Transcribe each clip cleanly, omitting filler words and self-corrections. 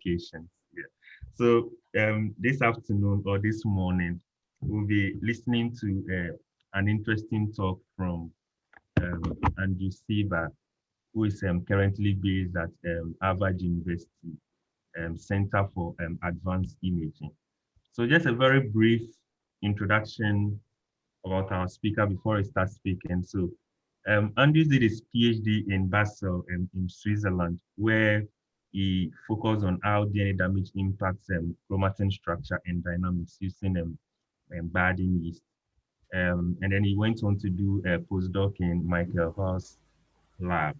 modifications. Yeah. So this afternoon or this morning, we'll be listening to an interesting talk from Andrew Seeber, who is currently based at Harvard University Center for Advanced Imaging. So just a very brief introduction about our speaker before I start speaking. So Andrew did his PhD in Basel in Switzerland, where he focused on how DNA damage impacts chromatin structure and dynamics using Bardeen yeast. And then he went on to do a postdoc in Michael Hall's lab.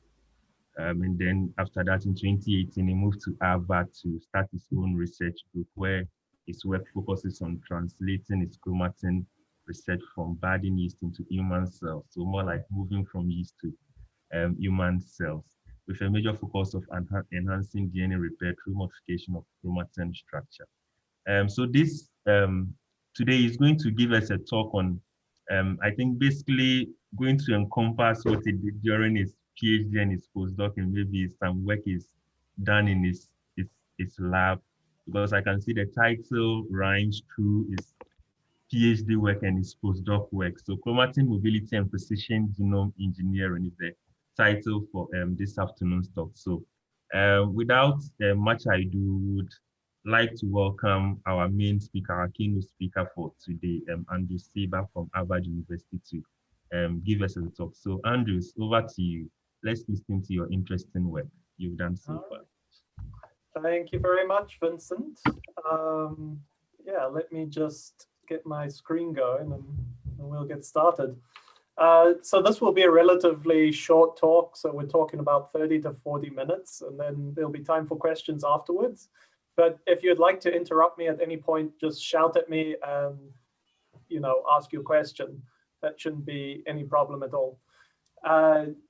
And then after that, in 2018, he moved to Harvard to start his own research group where his work focuses on translating his chromatin research from Bardeen yeast into human cells. So more like moving from yeast to human cells, with a major focus of enhancing DNA repair through modification of chromatin structure. So this today is going to give us a talk on, I think basically going to encompass what he did during his PhD and his postdoc, and maybe some work is done in his lab, because I can see the title rhymes through his PhD work and his postdoc work. So chromatin mobility and precision genome engineering is the title for this afternoon's talk. So without much ado, would like to welcome our main speaker, our keynote speaker for today, Andrew Seeber from Harvard University, to give us a talk. So Andrews, over to you. Let's listen to your interesting work you've done so far. Thank you very much, Vincent. Yeah, let me just get my screen going and we'll get started. So this will be a relatively short talk. So we're talking about 30 to 40 minutes, and then there'll be time for questions afterwards. But if you'd like to interrupt me at any point, just shout at me and, ask your question. That shouldn't be any problem at all.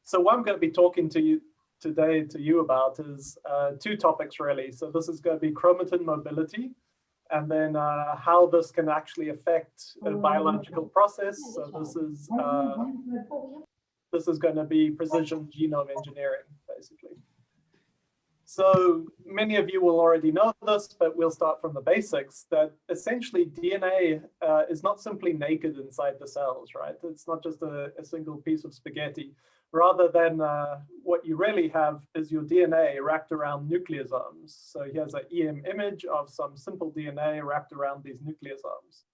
So what I'm going to be talking to you today about is two topics really. So this is going to be chromatin mobility, and then how this can actually affect a biological process. So this is going to be precision genome engineering, basically. So many of you will already know this, but we'll start from the basics, that essentially DNA is not simply naked inside the cells, right? It's not just a single piece of spaghetti. Rather than what you really have is your DNA wrapped around nucleosomes. So here's an EM image of some simple DNA wrapped around these nucleosomes.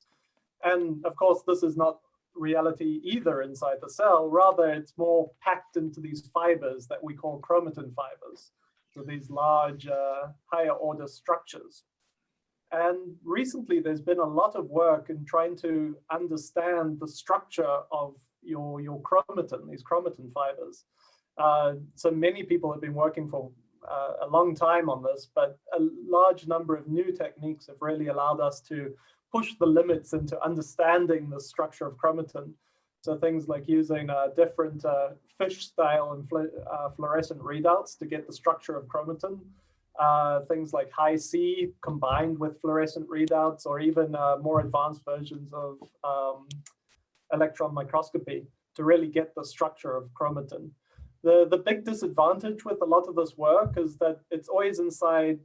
And of course, this is not reality either inside the cell. Rather, it's more packed into these fibers that we call chromatin fibers. So these large, higher order structures. And recently, there's been a lot of work in trying to understand the structure of your chromatin, these chromatin fibers. So many people have been working for a long time on this, but a large number of new techniques have really allowed us to push the limits into understanding the structure of chromatin. So things like using different fish style and fluorescent readouts to get the structure of chromatin. Things like high C combined with fluorescent readouts, or even more advanced versions of electron microscopy to really get the structure of chromatin. The big disadvantage with a lot of this work is that it's always inside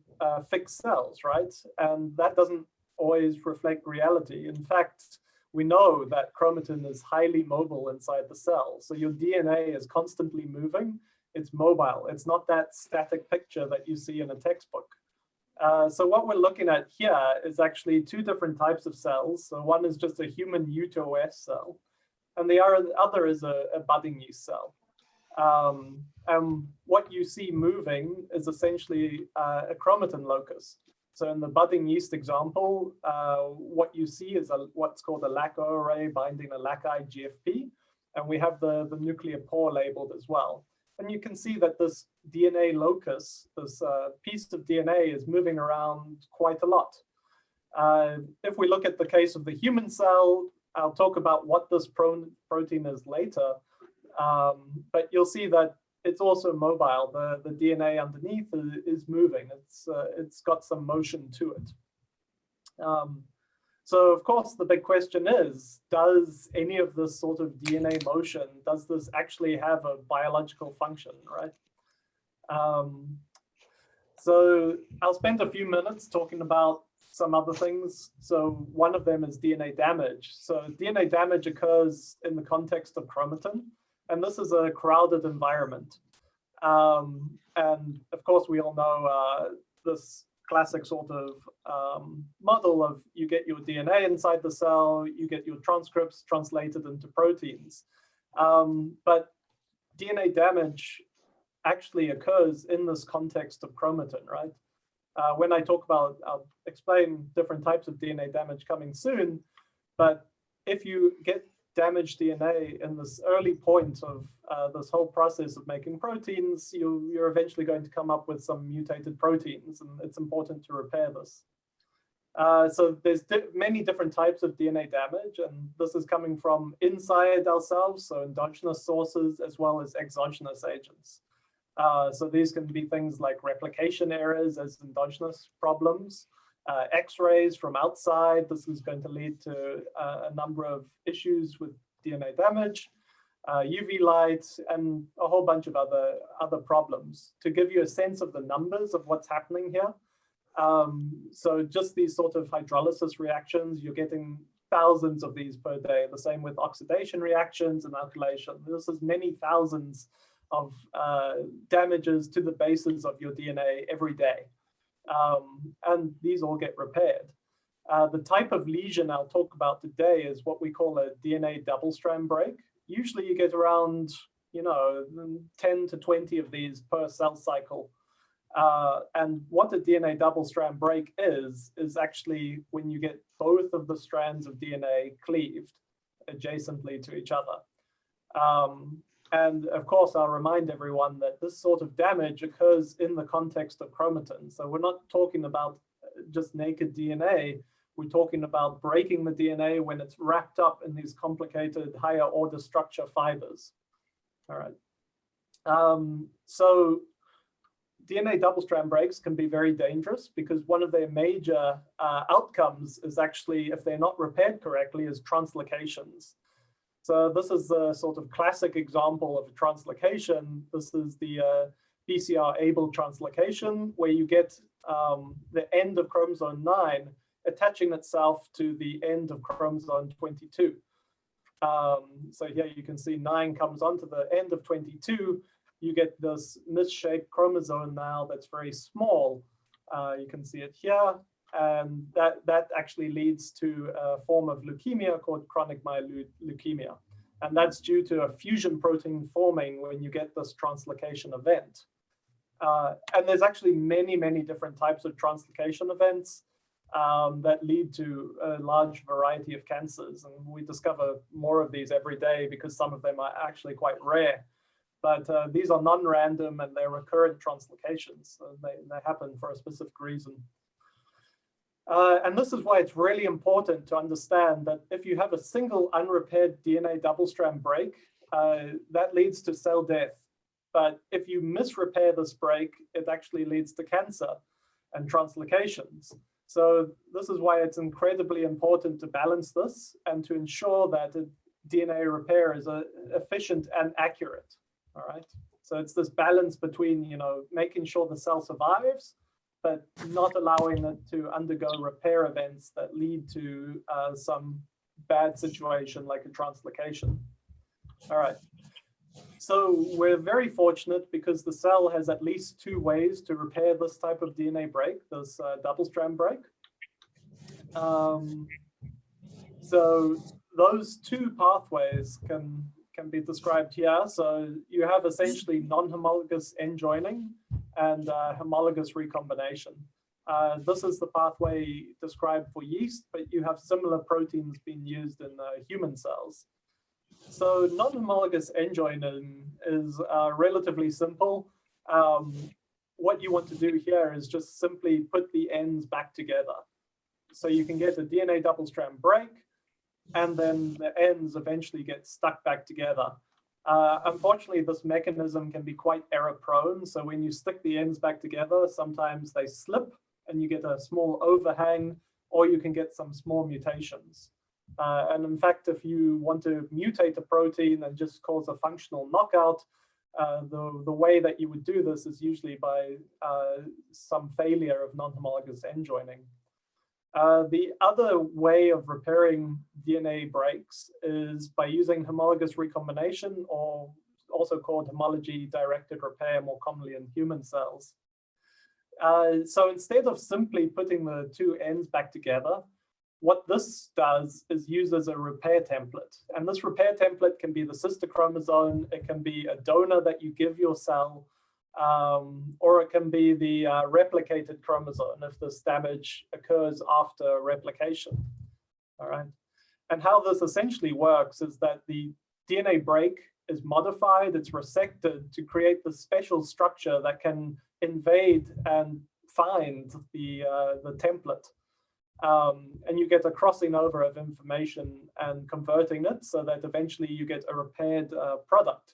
fixed cells, right? And that doesn't always reflect reality. In fact, we know that chromatin is highly mobile inside the cell. So your DNA is constantly moving. It's mobile. It's not that static picture that you see in a textbook. So what we're looking at here is actually two different types of cells. So one is just a human U2OS cell, and the other is a budding yeast cell. And what you see moving is essentially a chromatin locus. So in the budding yeast example, what you see is what's called a LAC-O array binding a LAC-I GFP, and we have the nuclear pore labeled as well. And you can see that this DNA locus, this piece of DNA, is moving around quite a lot. If we look at the case of the human cell, I'll talk about what this protein is later, but you'll see that it's also mobile. The DNA underneath is moving. It's got some motion to it. So of course, the big question is, does any of this sort of DNA motion, does this actually have a biological function, right? So I'll spend a few minutes talking about some other things. So one of them is DNA damage. So DNA damage occurs in the context of chromatin, and this is a crowded environment. And of course, we all know this classic sort of model of you get your DNA inside the cell, you get your transcripts translated into proteins. But DNA damage actually occurs in this context of chromatin, right? When I talk about, I'll explain different types of DNA damage coming soon, but if you get damaged DNA in this early point of this whole process of making proteins, you're eventually going to come up with some mutated proteins, and it's important to repair this. So there's many different types of DNA damage, and this is coming from inside ourselves, so endogenous sources, as well as exogenous agents. So these can be things like replication errors as endogenous problems, X-rays from outside. This is going to lead to a number of issues with DNA damage, UV light, and a whole bunch of other problems. To give you a sense of the numbers of what's happening here, so just these sort of hydrolysis reactions, you're getting thousands of these per day. The same with oxidation reactions and alkylation. This is many thousands of damages to the bases of your DNA every day. And these all get repaired. The type of lesion I'll talk about today is what we call a DNA double-strand break. Usually you get around, 10 to 20 of these per cell cycle. And what a DNA double-strand break is actually when you get both of the strands of DNA cleaved adjacently to each other. And of course, I'll remind everyone that this sort of damage occurs in the context of chromatin. So we're not talking about just naked DNA. We're talking about breaking the DNA when it's wrapped up in these complicated higher order structure fibers. All right. So DNA double-strand breaks can be very dangerous because one of their major outcomes is actually, if they're not repaired correctly, is translocations. So this is the sort of classic example of a translocation. This is the BCR-ABL translocation, where you get the end of chromosome 9 attaching itself to the end of chromosome 22. So here you can see 9 comes onto the end of 22. You get this misshaped chromosome now that's very small. You can see it here. And that actually leads to a form of leukemia called chronic myeloid leukemia. And that's due to a fusion protein forming when you get this translocation event. And there's actually many, many different types of translocation events that lead to a large variety of cancers. And we discover more of these every day because some of them are actually quite rare. But these are non-random and they're recurrent translocations. So they happen for a specific reason. And this is why it's really important to understand that if you have a single unrepaired DNA double-strand break, that leads to cell death. But if you misrepair this break, it actually leads to cancer and translocations. So this is why it's incredibly important to balance this and to ensure that DNA repair is efficient and accurate. All right. So it's this balance between, making sure the cell survives, but not allowing it to undergo repair events that lead to some bad situation like a translocation. All right. So we're very fortunate because the cell has at least 2 ways to repair this type of DNA break, this double-strand break. So those 2 pathways can be described here. So you have essentially non-homologous end joining and homologous recombination. This is the pathway described for yeast, but you have similar proteins being used in human cells. So non-homologous end joining is relatively simple. What you want to do here is just simply put the ends back together. So you can get a DNA double-strand break, and then the ends eventually get stuck back together. Unfortunately, this mechanism can be quite error-prone. So when you stick the ends back together, sometimes they slip and you get a small overhang, or you can get some small mutations. And in fact, if you want to mutate a protein and just cause a functional knockout, The way that you would do this is usually by some failure of non-homologous end joining. The other way of repairing DNA breaks is by using homologous recombination, or also called homology-directed repair, more commonly in human cells. So instead of simply putting the two ends back together, what this does is uses a repair template. And this repair template can be the sister chromosome, it can be a donor that you give your cell, or it can be the replicated chromosome if this damage occurs after replication. All right. And how this essentially works is that the DNA break is modified, it's resected to create the special structure that can invade and find the template. And you get a crossing over of information and converting it so that eventually you get a repaired product.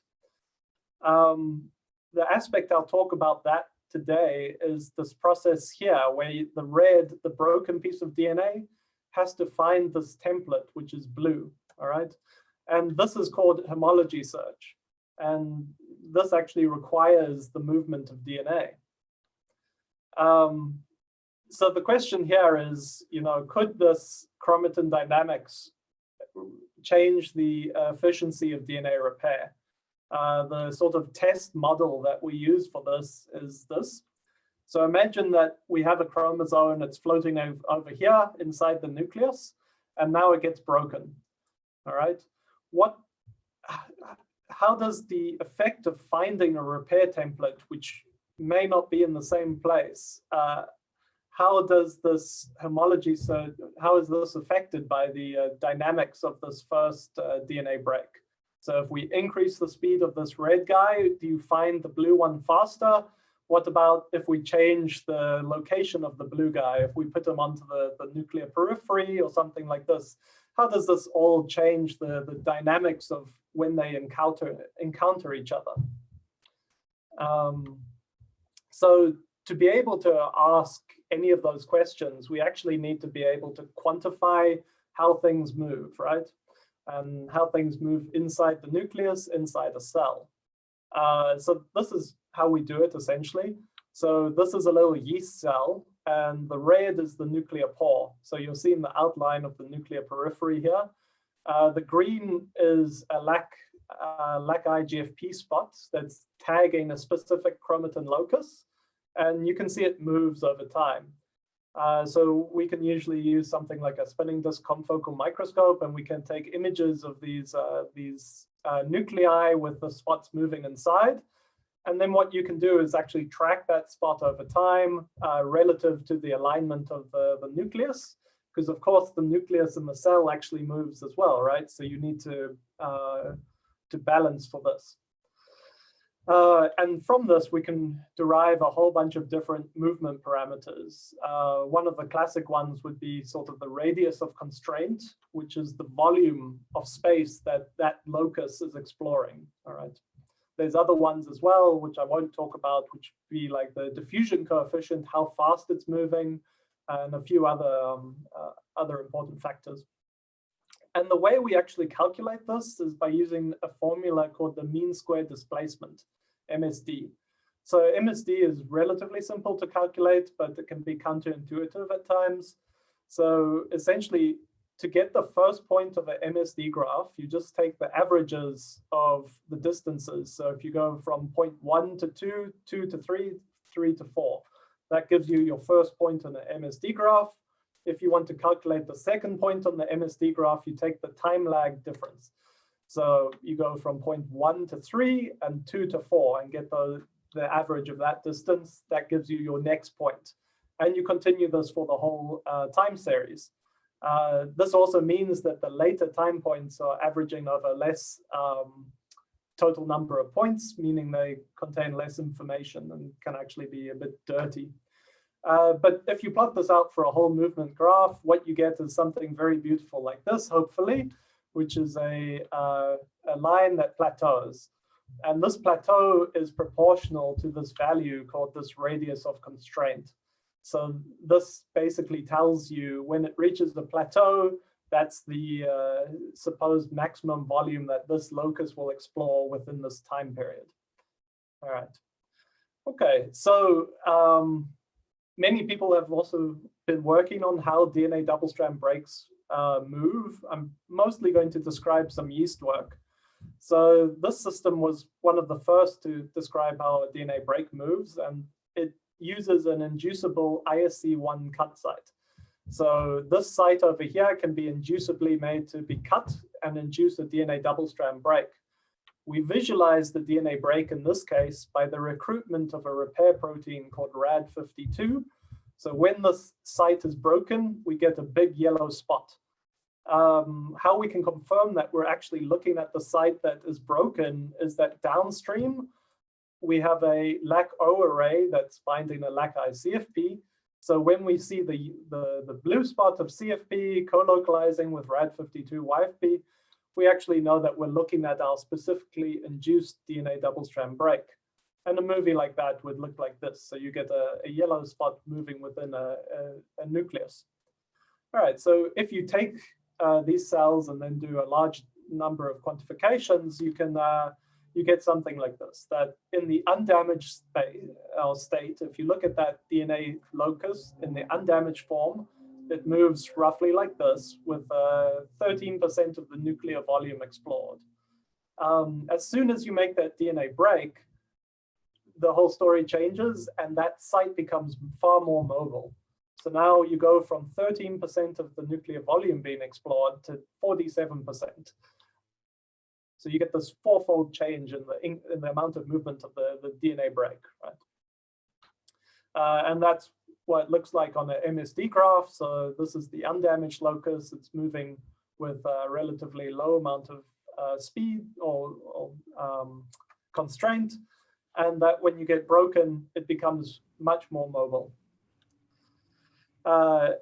The aspect I'll talk about that today is this process here, where the broken piece of DNA has to find this template, which is blue, all right? And this is called homology search. And this actually requires the movement of DNA. So the question here is, could this chromatin dynamics change the efficiency of DNA repair? The sort of test model that we use for this is this. So imagine that we have a chromosome that's floating over here inside the nucleus, and now it gets broken. All right. How does the effect of finding a repair template, which may not be in the same place, how does this homology, so how is this affected by the dynamics of this first DNA break? So if we increase the speed of this red guy, do you find the blue one faster? What about if we change the location of the blue guy, if we put him onto the nuclear periphery or something like this? How does this all change the dynamics of when they encounter each other? So to be able to ask any of those questions, we actually need to be able to quantify how things move, right? And how things move inside the nucleus, inside a cell. So this is how we do it essentially. So this is a little yeast cell, and the red is the nuclear pore. So you're seeing the outline of the nuclear periphery here. The green is a lac IGFP spot that's tagging a specific chromatin locus, and you can see it moves over time. So we can usually use something like a spinning disk confocal microscope, and we can take images of these nuclei with the spots moving inside. And then what you can do is actually track that spot over time relative to the alignment of the nucleus, because of course the nucleus in the cell actually moves as well, right? So you need to balance for this. And from this, we can derive a whole bunch of different movement parameters. One of the classic ones would be sort of the radius of constraint, which is the volume of space that that locus is exploring, all right? There's other ones as well, which I won't talk about, which would be like the diffusion coefficient, how fast it's moving, and a few other important factors. And the way we actually calculate this is by using a formula called the mean square displacement, MSD. So MSD is relatively simple to calculate, but it can be counterintuitive at times. So essentially, to get the first point of an MSD graph, you just take the averages of the distances. So if you go from point 1 to 2, 2 to 3, 3 to 4, that gives you your first point on the MSD graph. If you want to calculate the second point on the MSD graph, you take the time lag difference. So you go from point 1 to 3 and 2 to 4 and get the average of that distance. That gives you your next point. And you continue this for the whole time series. This also means that the later time points are averaging over less total number of points, meaning they contain less information and can actually be a bit dirty. But if you plot this out for a whole movement graph, what you get is something very beautiful like this, hopefully, which is a line that plateaus. And this plateau is proportional to this value called this radius of constraint. So this basically tells you when it reaches the plateau, that's the supposed maximum volume that this locus will explore within this time period. All right. Okay, so many people have also been working on how DNA double-strand breaks move. I'm mostly going to describe some yeast work. So this system was one of the first to describe how a DNA break moves, and it uses an inducible ISC1 cut site. So this site over here can be inducibly made to be cut and induce a DNA double-strand break. We visualize the DNA break in this case by the recruitment of a repair protein called RAD52. So when this site is broken, we get a big yellow spot. How we can confirm that we're actually looking at the site that is broken is that downstream, we have a LAC-O array that's binding a LAC-I CFP. So when we see the blue spot of CFP co-localizing with RAD52 YFP, we actually know that we're looking at our specifically induced DNA double-strand break. And a movie like that would look like this. So you get a yellow spot moving within a nucleus. All right, so if you take these cells and then do a large number of quantifications, you get something like this, that in the undamaged state, if you look at that DNA locus in the undamaged form, it moves roughly like this with 13% of the nuclear volume explored. As soon as you make that DNA break, the whole story changes and that site becomes far more mobile. So now you go from 13% of the nuclear volume being explored to 47%. So you get this fourfold change in the amount of movement of the DNA break, right? And that's what it looks like on an MSD graph. So this is the undamaged locus. It's moving with a relatively low amount of speed or constraint. And that when you get broken, it becomes much more mobile.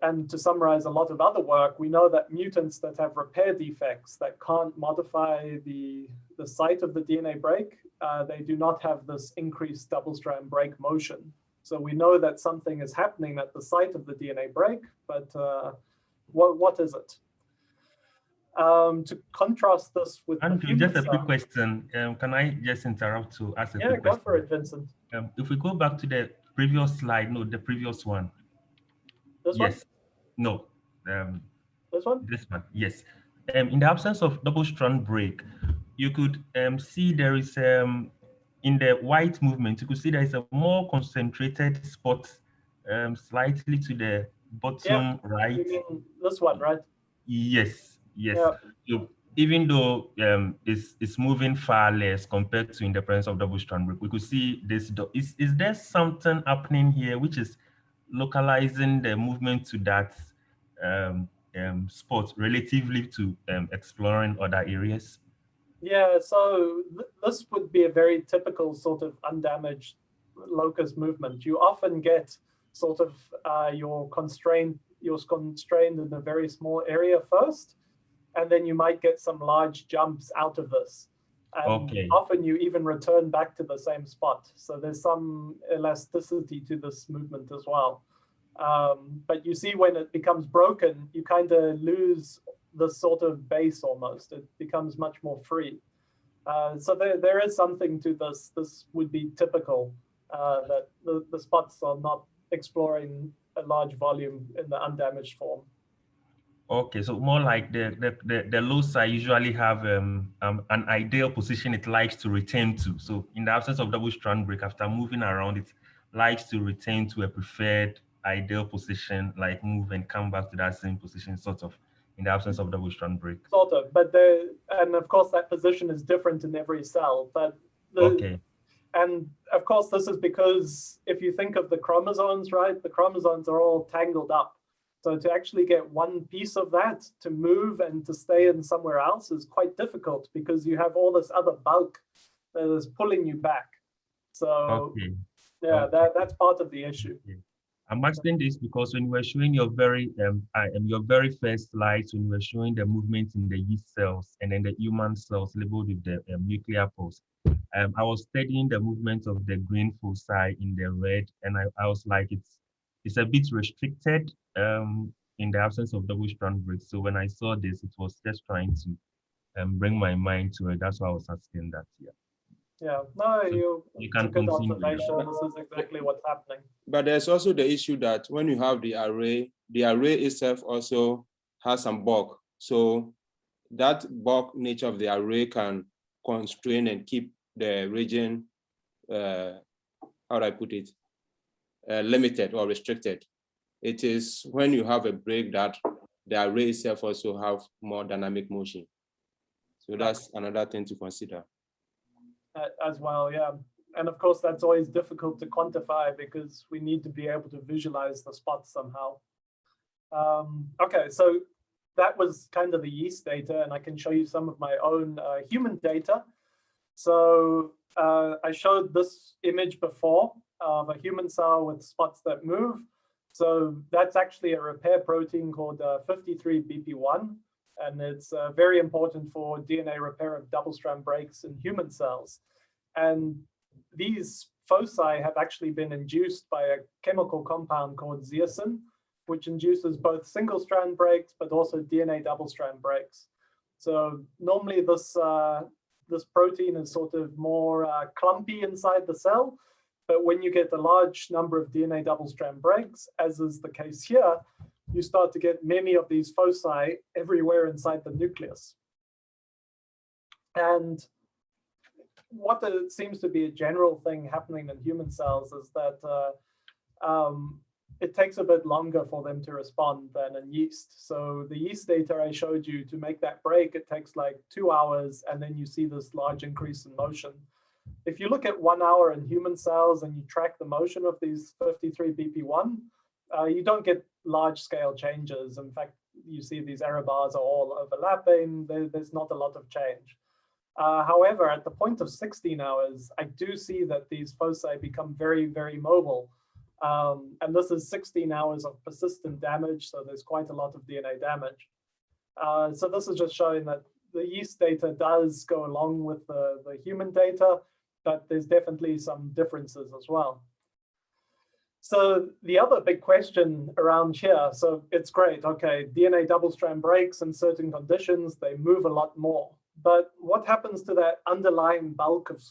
And to summarize a lot of other work, we know that mutants that have repair defects that can't modify the site of the DNA break, they do not have this increased double-strand break motion. So we know that something is happening at the site of the DNA break, but what is it? To contrast this with Andrew, just a quick question. Can I just interrupt to ask a quick question? Yeah, go for it, Vincent. If we go back to the previous slide, no, the previous one. This yes. one? No. This one? This one, yes. In the absence of double-strand break, you could see there is, in the white movement, you could see there is a more concentrated spot slightly to the bottom right. You mean this one, right? Yes, yes. Yeah. So even though it's moving far less compared to in the presence of double-strand break, we could see this. Is there something happening here which is localizing the movement to that spot relatively to exploring other areas? Yeah, so this would be a very typical sort of undamaged locus movement. You often get sort of you're constrained in a very small area first, and then you might get some large jumps out of this. And often you even return back to the same spot. So there's some elasticity to this movement as well. But you see when it becomes broken, you kind of lose the sort of base almost. It becomes much more free. So there is something to this. This would be typical that the spots are not exploring a large volume in the undamaged form. Okay, so more like the loci usually have an ideal position it likes to return to. So in the absence of double-strand break, after moving around, it likes to return to a preferred ideal position, like move and come back to that same position, sort of, in the absence of double-strand break. Sort of, but and of course that position is different in every cell. But and of course this is because if you think of the chromosomes, right, the chromosomes are all tangled up. So to actually get one piece of that to move and to stay in somewhere else is quite difficult because you have all this other bulk that is pulling you back. So yeah, that's part of the issue. I'm asking this because when you were showing your very first slides, when you were showing the movement in the yeast cells and then the human cells labeled with the nuclear pulse, I was studying the movement of the green foci in the red, and I was like, it's a bit restricted in the absence of double-strand break. So when I saw this, it was just trying to bring my mind to it. That's why I was asking that. Yeah. Yeah, no, You it's a can good continue. observation. This is exactly what's happening. But there's also the issue that when you have the array itself also has some bulk. So that bulk nature of the array can constrain and keep the region, how do I put it, limited or restricted. It is when you have a break that the array itself also have more dynamic motion. So that's another thing to consider. As well, yeah. And of course, that's always difficult to quantify because we need to be able to visualize the spots somehow. Okay, so that was kind of the yeast data, and I can show you some of my own human data. So I showed this image before of a human cell with spots that move. So that's actually a repair protein called 53BP1, and it's very important for DNA repair of double-strand breaks in human cells. And these foci have actually been induced by a chemical compound called zeaxanthin, which induces both single-strand breaks, but also DNA double-strand breaks. So normally this, this protein is sort of more clumpy inside the cell, but when you get a large number of DNA double-strand breaks, as is the case here, you start to get many of these foci everywhere inside the nucleus. And what seems to be a general thing happening in human cells is that it takes a bit longer for them to respond than in yeast. So the yeast data I showed you, to make that break, it takes like 2 hours, and then you see this large increase in motion. If you look at 1 hour in human cells and you track the motion of these 53BP1, you don't get large scale changes. In fact, you see these error bars are all overlapping. There's not a lot of change. However, at the point of 16 hours, I do see that these foci become very, very mobile. And this is 16 hours of persistent damage, so there's quite a lot of DNA damage. So this is just showing that the yeast data does go along with the human data, but there's definitely some differences as well. So the other big question around here, so it's great, okay, DNA double-strand breaks in certain conditions, they move a lot more. But what happens to that underlying bulk of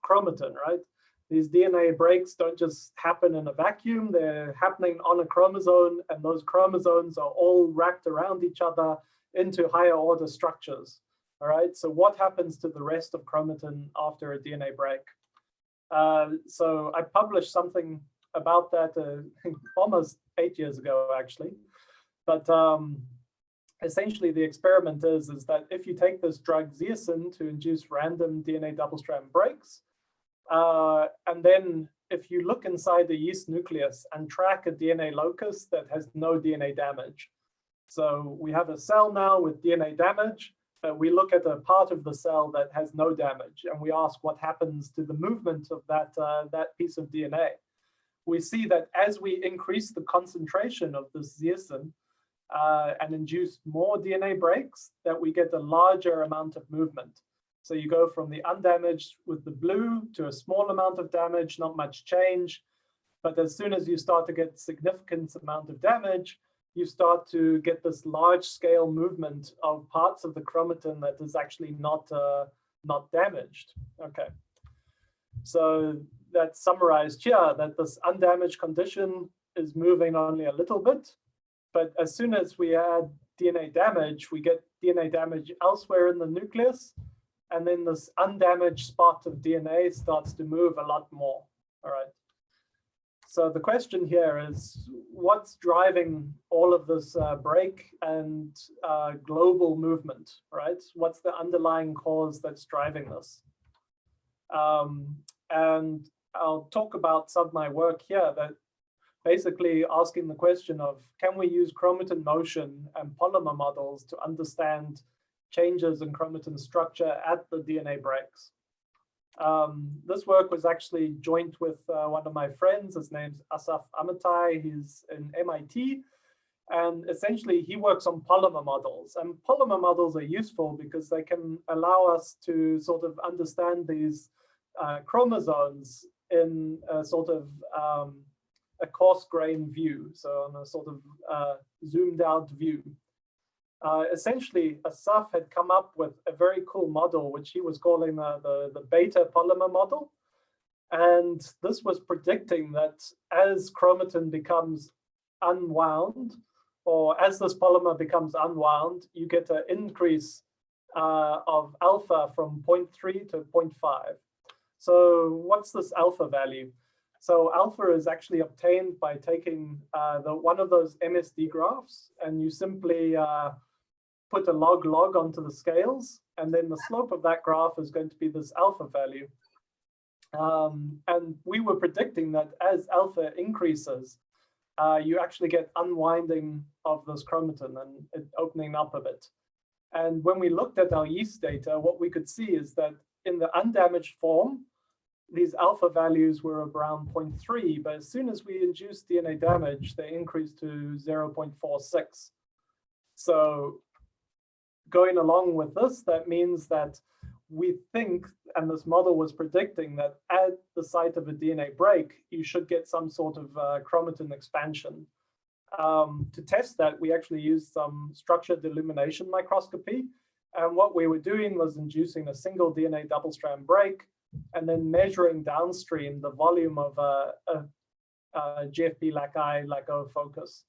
chromatin, right? These DNA breaks don't just happen in a vacuum, they're happening on a chromosome, and those chromosomes are all wrapped around each other into higher order structures. All right, so what happens to the rest of chromatin after a DNA break? So I published something about that almost 8 years ago, actually. But essentially, the experiment is that if you take this drug zeaxanthin to induce random DNA double-strand breaks, and then if you look inside the yeast nucleus and track a DNA locus that has no DNA damage. So we have a cell now with DNA damage, but we look at a part of the cell that has no damage, and we ask what happens to the movement of that, that piece of DNA. We see that as we increase the concentration of this zeaxanthin and induce more DNA breaks, that we get a larger amount of movement. So you go from the undamaged with the blue to a small amount of damage, not much change. But as soon as you start to get significant amount of damage, you start to get this large scale movement of parts of the chromatin that is actually not damaged. Okay. So that's summarized here, that this undamaged condition is moving only a little bit. But as soon as we add DNA damage, we get DNA damage elsewhere in the nucleus. And then this undamaged spot of DNA starts to move a lot more. All right. So the question here is, what's driving all of this break and global movement, right? What's the underlying cause that's driving this? And I'll talk about some of my work here that basically asking the question of, can we use chromatin motion and polymer models to understand changes in chromatin structure at the DNA breaks? This work was actually joint with one of my friends. His name's Asaf Amitai. He's in MIT. And essentially, he works on polymer models. And polymer models are useful because they can allow us to sort of understand these chromosomes in a sort of a coarse grain view, so on a sort of zoomed out view. essentially, Asaf had come up with a very cool model, which he was calling the beta polymer model. And this was predicting that as chromatin becomes unwound, or as this polymer becomes unwound, you get an increase of alpha from 0.3 to 0.5. So what's this alpha value? So alpha is actually obtained by taking one of those MSD graphs, and you simply put a log onto the scales, and then the slope of that graph is going to be this alpha value. And we were predicting that as alpha increases, you actually get unwinding of this chromatin and it opening up a bit. And when we looked at our yeast data, what we could see is that in the undamaged form, these alpha values were around 0.3, but as soon as we induced DNA damage, they increased to 0.46. So going along with this, that means that we think, and this model was predicting, that at the site of a DNA break, you should get some sort of chromatin expansion. To test that, we actually used some structured illumination microscopy. And what we were doing was inducing a single DNA double-strand break and then measuring downstream the volume of a GFP LAC-O focus.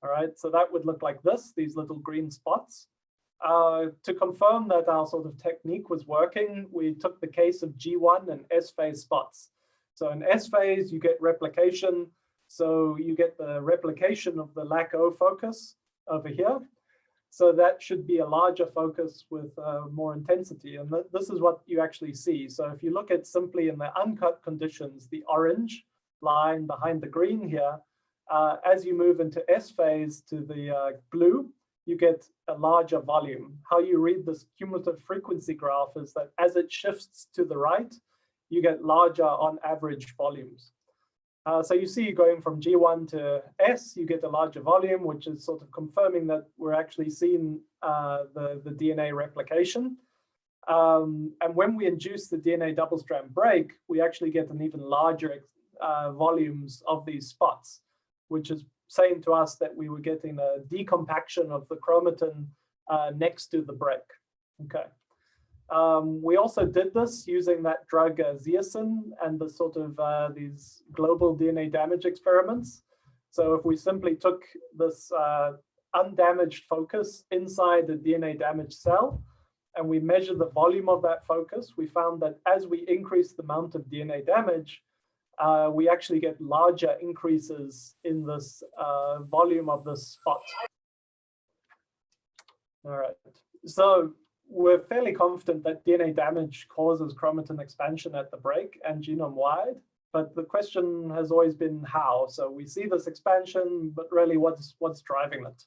All right, so that would look like this, these little green spots. To confirm that our sort of technique was working, we took the case of G1 and S phase spots. So in S phase, you get replication. So you get the replication of the LAC-O focus over here. So that should be a larger focus with more intensity. And this is what you actually see. So if you look at simply in the uncut conditions, the orange line behind the green here, as you move into S phase to the blue, you get a larger volume. How you read this cumulative frequency graph is that as it shifts to the right, you get larger on average volumes. So you see going from G1 to S, you get a larger volume, which is sort of confirming that we're actually seeing the DNA replication. And when we induce the DNA double-strand break, we actually get an even larger volumes of these spots, which is saying to us that we were getting a decompaction of the chromatin next to the break. Okay. We also did this using that drug zeaxanthin and the sort of these global DNA damage experiments. So if we simply took this undamaged focus inside the DNA damaged cell and we measured the volume of that focus, we found that as we increase the amount of DNA damage, we actually get larger increases in this volume of this spot. All right, so we're fairly confident that DNA damage causes chromatin expansion at the break and genome-wide, but the question has always been how. So we see this expansion, but really what's driving it?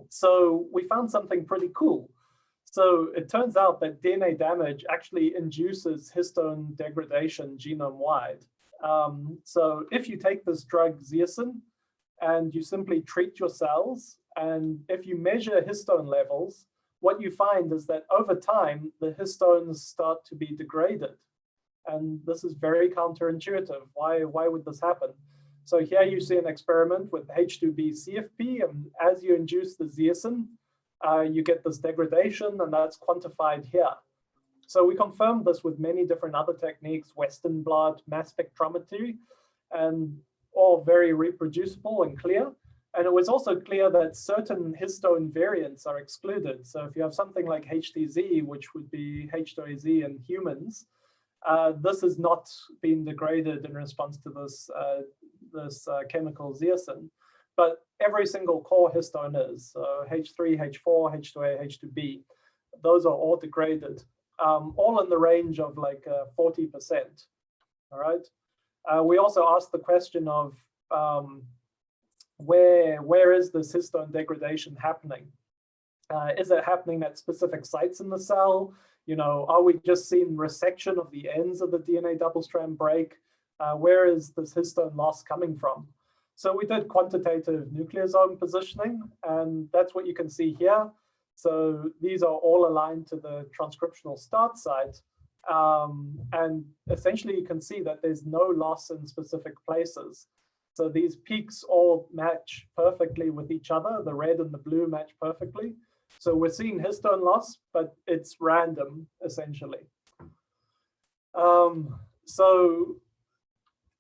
So we found something pretty cool. So it turns out that DNA damage actually induces histone degradation genome-wide. So if you take this drug zeaxanthin and you simply treat your cells, and if you measure histone levels, what you find is that over time, the histones start to be degraded. And this is very counterintuitive. Why would this happen? So here you see an experiment with H2B CFP, and as you induce the zeaxanthin, you get this degradation, and that's quantified here. So we confirmed this with many different other techniques, Western blot, mass spectrometry, and all very reproducible and clear. And it was also clear that certain histone variants are excluded. So if you have something like HTZ, which would be H2AZ in humans, this is not being degraded in response to this chemical zeaxanthin. But every single core histone is, so H3, H4, H2A, H2B, those are all degraded, all in the range of like 40%, all right? We also asked the question of where is this histone degradation happening? Is it happening at specific sites in the cell? You know, are we just seeing resection of the ends of the DNA double-strand break? Where is this histone loss coming from? So we did quantitative nucleosome positioning, and that's what you can see here. So these are all aligned to the transcriptional start site. And essentially you can see that there's no loss in specific places. So these peaks all match perfectly with each other. The red and the blue match perfectly. So we're seeing histone loss, but it's random, essentially. So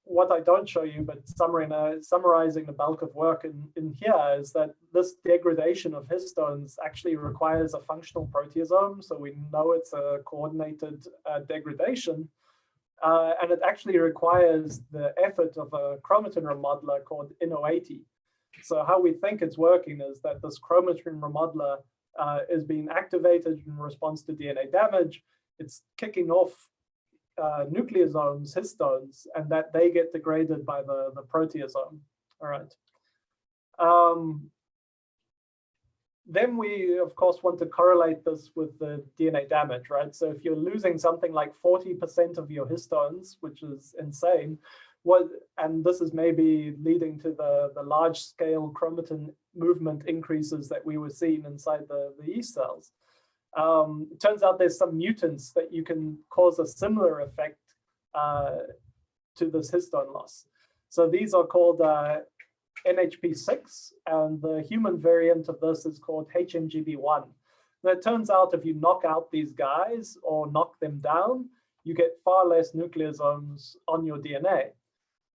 what I don't show you, but summarizing the bulk of work in here, is that this degradation of histones actually requires a functional proteasome. So we know it's a coordinated degradation. And it actually requires the effort of a chromatin remodeler called INO80. So how we think it's working is that this chromatin remodeler is being activated in response to DNA damage. It's kicking off nucleosomes, histones, and that they get degraded by the proteasome. All right. Then we, of course, want to correlate this with the DNA damage, right? So if you're losing something like 40% of your histones, which is insane, and this is maybe leading to the large-scale chromatin movement increases that we were seeing inside the yeast cells. It turns out there's some mutants that you can cause a similar effect to this histone loss. So these are called NHP6, and the human variant of this is called HMGB1. And it turns out if you knock out these guys or knock them down, you get far less nucleosomes on your DNA.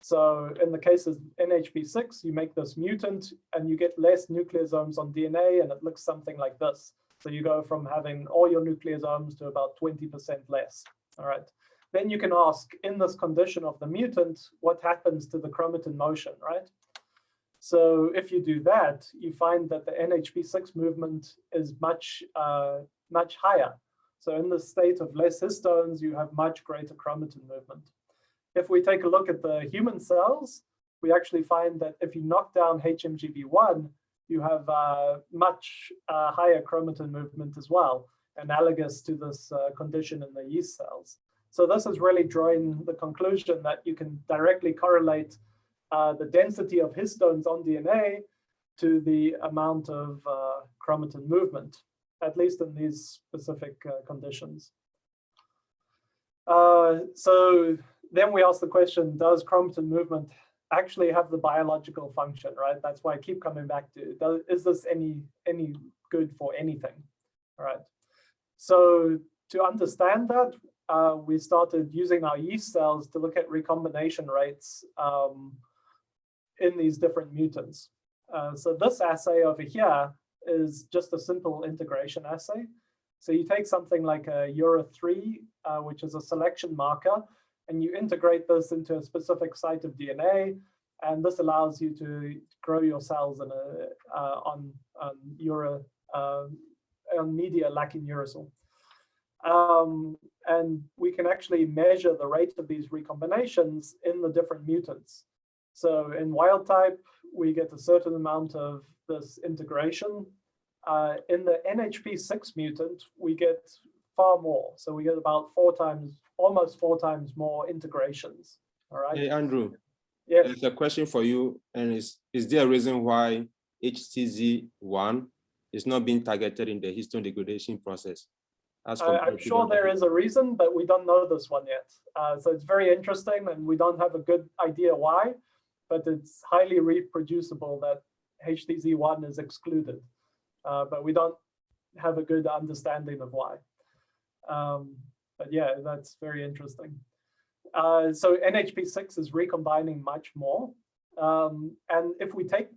So in the case of NHP6, you make this mutant and you get less nucleosomes on DNA, and it looks something like this. So you go from having all your nucleosomes to about 20% less. All right. Then you can ask, in this condition of the mutant, what happens to the chromatin motion, right? So if you do that, you find that the NHP6 movement is much higher. So in the state of less histones, you have much greater chromatin movement. If we take a look at the human cells, we actually find that if you knock down HMGB1, you have much higher chromatin movement as well, analogous to this condition in the yeast cells. So this is really drawing the conclusion that you can directly correlate the density of histones on DNA to the amount of chromatin movement, at least in these specific conditions. So then we ask the question, does chromatin movement actually have the biological function, right? That's why I keep coming back to, is this any good for anything, all right? So to understand that, we started using our yeast cells to look at recombination rates in these different mutants. So this assay over here is just a simple integration assay. So you take something like a URA3, which is a selection marker, and you integrate this into a specific site of DNA, and this allows you to grow your cells in on media lacking uracil. And we can actually measure the rate of these recombinations in the different mutants. So in wild type, we get a certain amount of this integration. In the NHP6 mutant, we get far more. So we get about almost four times more integrations. All right. Hey, Andrew. Yes. There's a question for you, and is there a reason why HTZ1 is not being targeted in the histone degradation process? I'm sure there is a reason, but we don't know this one yet. So it's very interesting, and we don't have a good idea why, but it's highly reproducible that HTZ1 is excluded. But we don't have a good understanding of why. But yeah, that's very interesting. So NHP6 is recombining much more. And if we take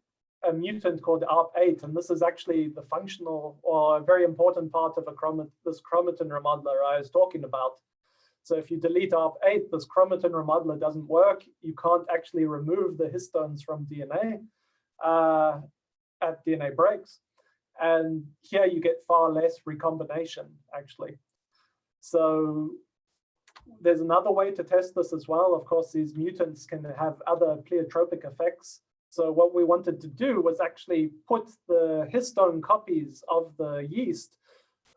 a mutant called ARP8, and this is actually the functional or a very important part of this chromatin remodeler I was talking about. So if you delete ARP8, this chromatin remodeler doesn't work. You can't actually remove the histones from DNA at DNA breaks. And here you get far less recombination, actually. So there's another way to test this as well. Of course, these mutants can have other pleiotropic effects. So what we wanted to do was actually put the histone copies of the yeast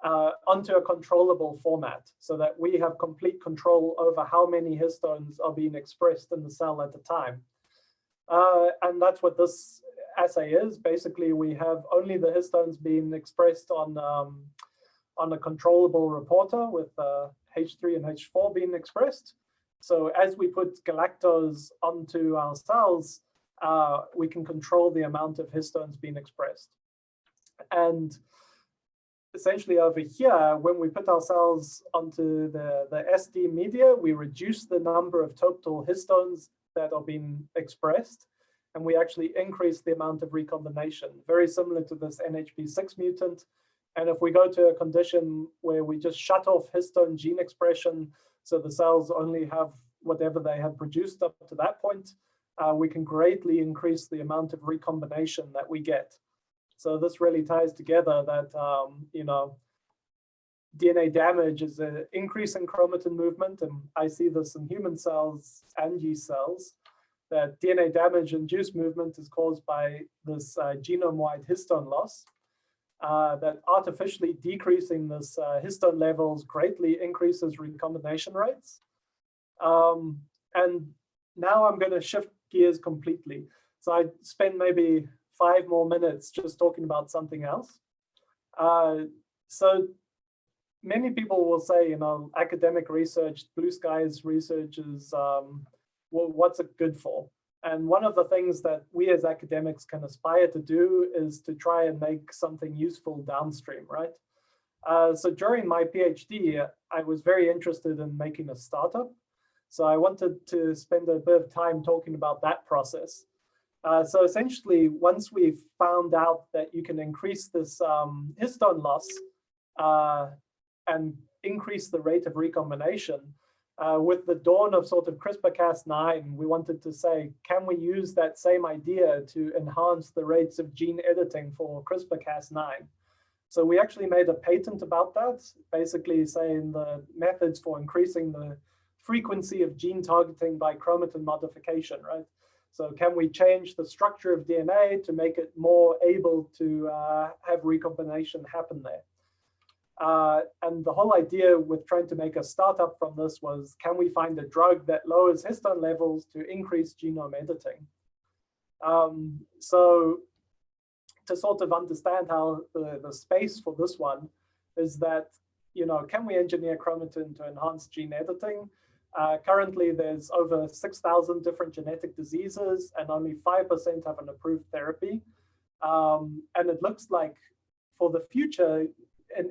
onto a controllable format so that we have complete control over how many histones are being expressed in the cell at a time. And that's what this assay is. Basically, we have only the histones being expressed on a controllable reporter with H3 and H4 being expressed. So as we put galactose onto our cells, we can control the amount of histones being expressed. And essentially over here, when we put our cells onto the SD media, we reduce the number of total histones that are being expressed, and we actually increase the amount of recombination, very similar to this NHP6 mutant. And if we go to a condition where we just shut off histone gene expression, so the cells only have whatever they have produced up to that point, we can greatly increase the amount of recombination that we get. So this really ties together that, you know, DNA damage is an increase in chromatin movement, and I see this in human cells and yeast cells, that DNA damage-induced movement is caused by this genome-wide histone loss, that artificially decreasing this histone levels greatly increases recombination rates. And now I'm going to shift gears completely. So I spend maybe 5 more minutes just talking about something else. So many people will say, you know, academic research, blue skies research is, well, what's it good for? And one of the things that we as academics can aspire to do is to try and make something useful downstream, right? So during my PhD, I was very interested in making a startup. So I wanted to spend a bit of time talking about that process. So essentially, once we've found out that you can increase this histone loss and increase the rate of recombination, with the dawn of sort of CRISPR-Cas9, we wanted to say, can we use that same idea to enhance the rates of gene editing for CRISPR-Cas9? So we actually made a patent about that, basically saying the methods for increasing the frequency of gene targeting by chromatin modification, right? So can we change the structure of DNA to make it more able to have recombination happen there? And the whole idea with trying to make a startup from this was, can we find a drug that lowers histone levels to increase genome editing? So to sort of understand how the space for this one is that, you know, can we engineer chromatin to enhance gene editing? Currently, there's over 6,000 different genetic diseases, and only 5% have an approved therapy. And it looks like for the future,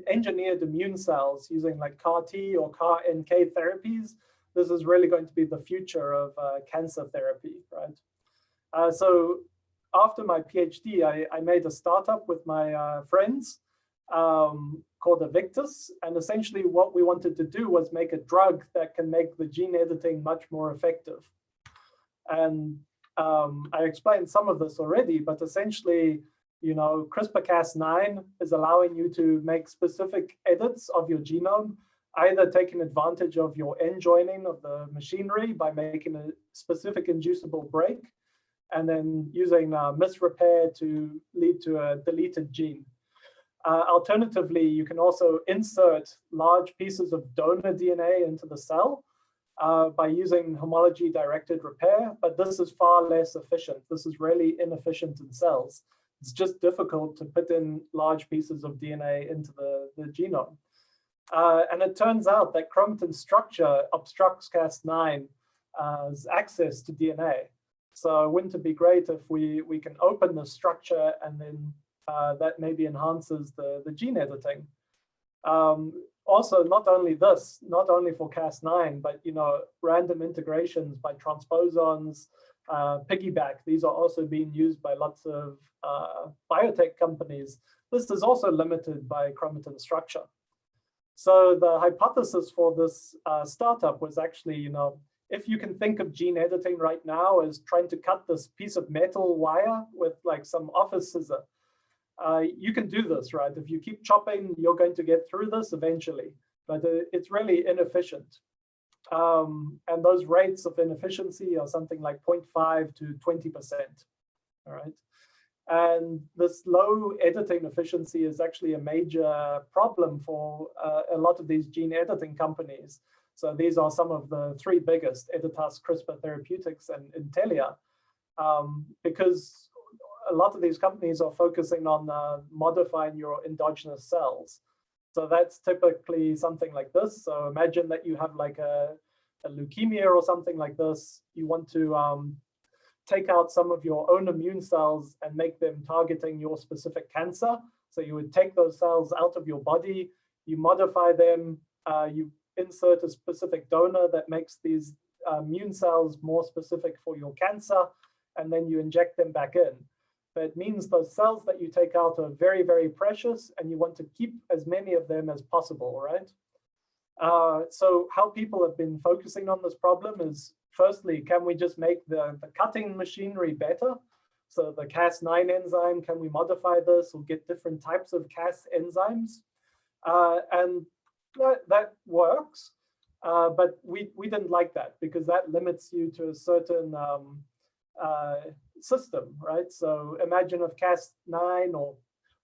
engineered immune cells using like CAR T or CAR NK therapies, this is really going to be the future of cancer therapy, right? So after my PhD, I made a startup with my friends called Avictus. And essentially what we wanted to do was make a drug that can make the gene editing much more effective. And I explained some of this already, but essentially, you know, CRISPR-Cas9 is allowing you to make specific edits of your genome, either taking advantage of your end joining of the machinery by making a specific inducible break, and then using misrepair to lead to a deleted gene. Alternatively, you can also insert large pieces of donor DNA into the cell by using homology-directed repair, but this is far less efficient. This is really inefficient in cells. It's just difficult to put in large pieces of DNA into the genome. And it turns out that chromatin structure obstructs Cas9's access to DNA. So wouldn't it be great if we can open the structure and then that maybe enhances the gene editing? Also, not only this, not only for Cas9, but you know, random integrations by transposons, piggyback, these are also being used by lots of biotech companies. This is also limited by chromatin structure. So the hypothesis for this startup was actually, you know, if you can think of gene editing right now as trying to cut this piece of metal wire with like some office scissor, you can do this, right? If you keep chopping, you're going to get through this eventually, but it's really inefficient. And those rates of inefficiency are something like 0.5 to 20%, all right? And this low editing efficiency is actually a major problem for a lot of these gene editing companies. So these are some of the 3 biggest: Editas, CRISPR Therapeutics, and Intellia, because a lot of these companies are focusing on modifying your endogenous cells. So that's typically something like this. So imagine that you have like a leukemia or something like this. You want to take out some of your own immune cells and make them targeting your specific cancer. So you would take those cells out of your body, you modify them, you insert a specific donor that makes these immune cells more specific for your cancer, and then you inject them back in. But it means those cells that you take out are very, very precious, and you want to keep as many of them as possible, right? So how people have been focusing on this problem is, firstly, can we just make the cutting machinery better? So the Cas9 enzyme, can we modify this or get different types of Cas enzymes? And that works, but we didn't like that because that limits you to a certain system, right? So imagine if Cas9 or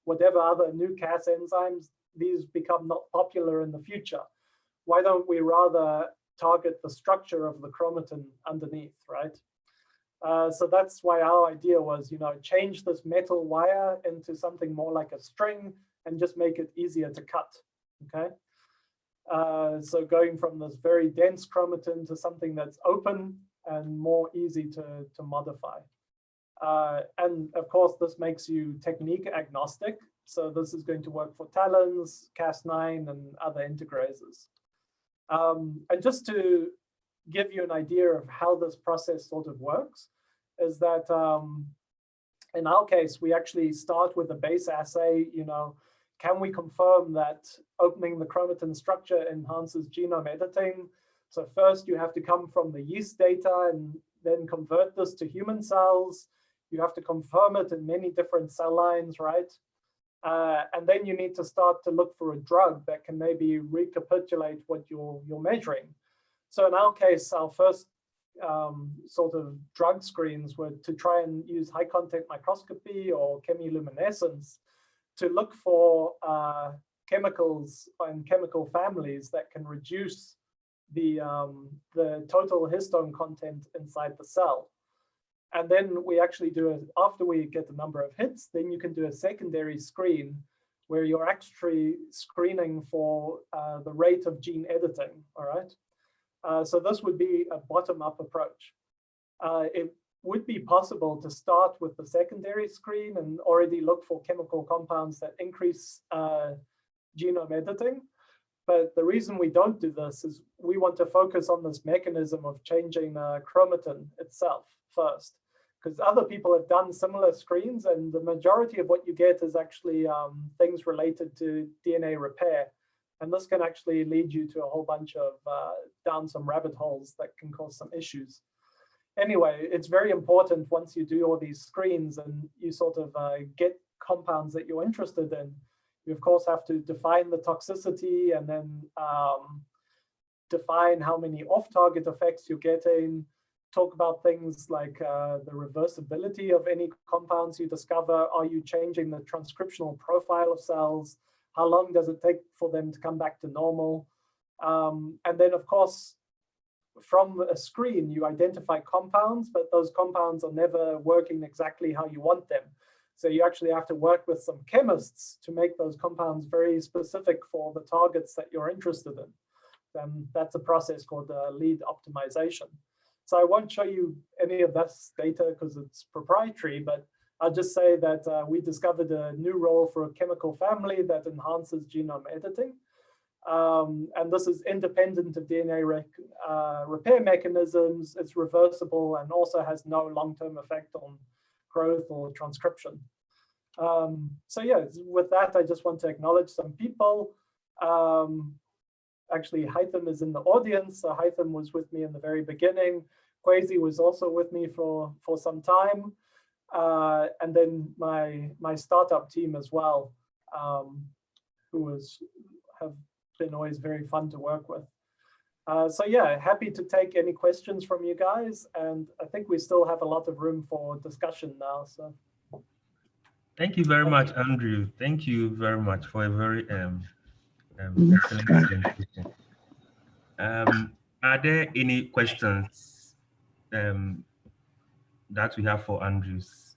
whatever other new Cas enzymes, these become not popular in the future. Why don't we rather target the structure of the chromatin underneath, right? So that's why our idea was, change this metal wire into something more like a string and just make it easier to cut, okay? So going from this very dense chromatin to something that's open and more easy to modify. And of course, this makes you technique agnostic. So this is going to work for talons, Cas9, and other integrases. And just to give you an idea of how this process sort of works, is that in our case, we actually start with a base assay, can we confirm that opening the chromatin structure enhances genome editing? So first you have to come from the yeast data and then convert this to human cells. You have to confirm it in many different cell lines, right? And then you need to start to look for a drug that can maybe recapitulate what you're measuring. So in our case, our first sort of drug screens were to try and use high contact microscopy or chemiluminescence to look for chemicals and chemical families that can reduce the total histone content inside the cell. And then we actually do after we get the number of hits, then you can do a secondary screen where you're actually screening for the rate of gene editing, all right? So this would be a bottom-up approach. It would be possible to start with the secondary screen and already look for chemical compounds that increase genome editing. But the reason we don't do this is we want to focus on this mechanism of changing chromatin itself first, because other people have done similar screens, and the majority of what you get is actually things related to DNA repair. And this can actually lead you to a whole bunch of down some rabbit holes that can cause some issues. Anyway, it's very important once you do all these screens and you sort of get compounds that you're interested in, you of course have to define the toxicity and then define how many off-target effects you're getting, talk about things like the reversibility of any compounds you discover. Are you changing the transcriptional profile of cells? How long does it take for them to come back to normal? And then of course, from a screen, you identify compounds, but those compounds are never working exactly how you want them. So you actually have to work with some chemists to make those compounds very specific for the targets that you're interested in. And that's a process called lead optimization. So I won't show you any of this data because it's proprietary, but I'll just say that we discovered a new role for a chemical family that enhances genome editing. And this is independent of DNA repair mechanisms. It's reversible and also has no long-term effect on growth or transcription. So yeah, with that, I just want to acknowledge some people. Actually, Hytham is in the audience. So Hytham was with me in the very beginning. Kwesi was also with me for some time. And then my startup team as well, who have been always very fun to work with. So yeah, happy to take any questions from you guys. And I think we still have a lot of room for discussion now. So thank you very much, Andrew. Thank you very much for a very excellent presentation. Are there any questions that we have for Andrews?